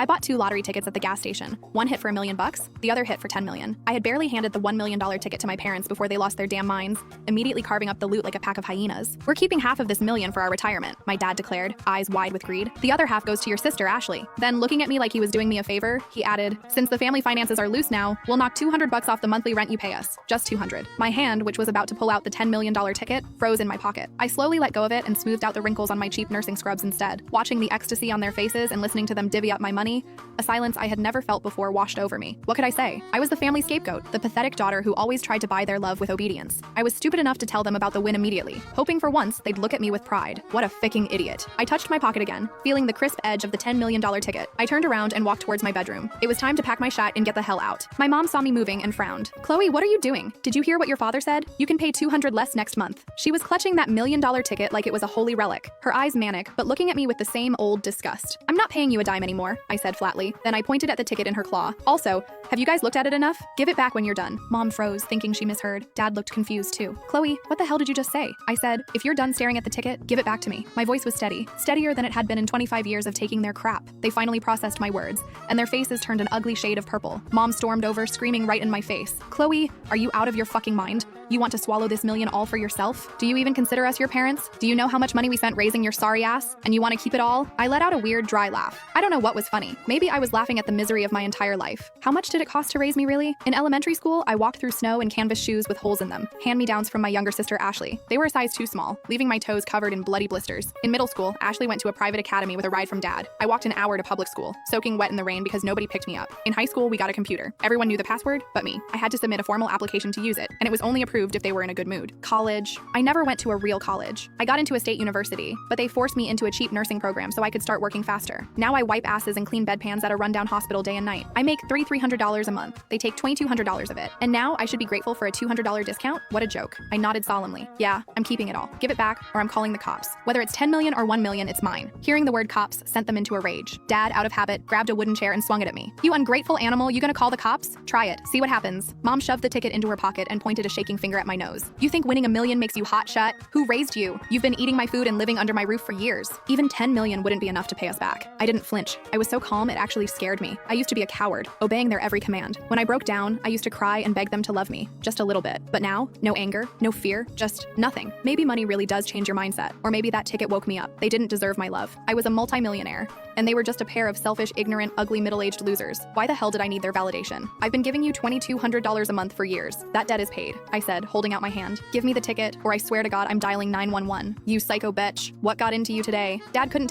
I bought 2 lottery tickets at the gas station. One hit for $1 million, the other hit for $10 million. I had barely handed the $1 million ticket to my parents before they lost their damn minds, immediately carving up the loot like a pack of hyenas. We're keeping half of this million for our retirement, my dad declared, eyes wide with greed. The other half goes to your sister, Ashley. Then, looking at me like he was doing me a favor, he added, since the family finances are loose now, we'll knock $200 off the monthly rent you pay us. Just $200. My hand, which was about to pull out the $10 million ticket, froze in my pocket. I slowly let go of it and smoothed out the wrinkles on my cheap nursing scrubs instead. Watching the ecstasy on their faces and listening to them divvy up my money, a silence I had never felt before washed over me. What could I say? I was the family scapegoat, the pathetic daughter who always tried to buy their love with obedience. I was stupid enough to tell them about the win immediately, hoping for once they'd look at me with pride. What a ficking idiot. I touched my pocket again, feeling the crisp edge of the $10 million ticket. I turned around and walked towards my bedroom. It was time to pack my shit and get the hell out. My mom saw me moving and frowned. Chloe, what are you doing? Did you hear what your father said? You can pay $200 less next month. She was clutching that $1 million ticket like it was a holy relic, her eyes manic, but looking at me with the same old disgust. I'm not paying you a dime anymore, I said flatly. Then I pointed at the ticket in her claw. Also, have you guys looked at it enough? Give it back when you're done. Mom froze, thinking she misheard. Dad looked confused too. Chloe, what the hell did you just say? I said, if you're done staring at the ticket, give it back to me. My voice was steady, steadier than it had been in 25 years of taking their crap. They finally processed my words, and their faces turned an ugly shade of purple. Mom stormed over, screaming right in my face. Chloe, are you out of your fucking mind? You want to swallow this million all for yourself? Do you even consider us your parents? Do you know how much money we spent raising your sorry ass? And you want to keep it all? I let out a weird, dry laugh. I don't know what was funny. Maybe I was laughing at the misery of my entire life. How much did it cost to raise me, really? In elementary school, I walked through snow in canvas shoes with holes in them, hand-me-downs from my younger sister, Ashley. They were a size too small, leaving my toes covered in bloody blisters. In middle school, Ashley went to a private academy with a ride from dad. I walked an hour to public school, soaking wet in the rain because nobody picked me up. In high school, we got a computer. Everyone knew the password, but me. I had to submit a formal application to use it, and it was only approved if they were in a good mood. College. I never went to a real college. I got into a state university, but they forced me into a cheap nursing program so I could start working faster. Now I wipe asses and clean bedpans at a rundown hospital day and night. I make $300 a month. They take $2,200 of it. And now I should be grateful for a $200 discount? What a joke. I nodded solemnly. Yeah, I'm keeping it all. Give it back, or I'm calling the cops. Whether it's 10 million or 1 million, it's mine. Hearing the word cops sent them into a rage. Dad, out of habit, grabbed a wooden chair and swung it at me. You ungrateful animal, you gonna call the cops? Try it. See what happens. Mom shoved the ticket into her pocket and pointed a shaking finger at my nose. You think winning $1 million makes you hot shut? Who raised you? You've been eating my food and living under my roof for years. Even 10 million wouldn't be enough to pay us back. I didn't flinch. I was so calm it actually scared me. I used to be a coward, obeying their every command. When I broke down, I used to cry and beg them to love me, just a little bit. But now, no anger, no fear, just nothing. Maybe money really does change your mindset, or maybe that ticket woke me up. They didn't deserve my love. I was a multimillionaire, and they were just a pair of selfish, ignorant, ugly, middle-aged losers. Why the hell did I need their validation? I've been giving you $2,200 a month for years. That debt is paid, I said, holding out my hand. Give me the ticket, or I swear to God I'm dialing 911. You psycho bitch. What got into you today? Dad couldn't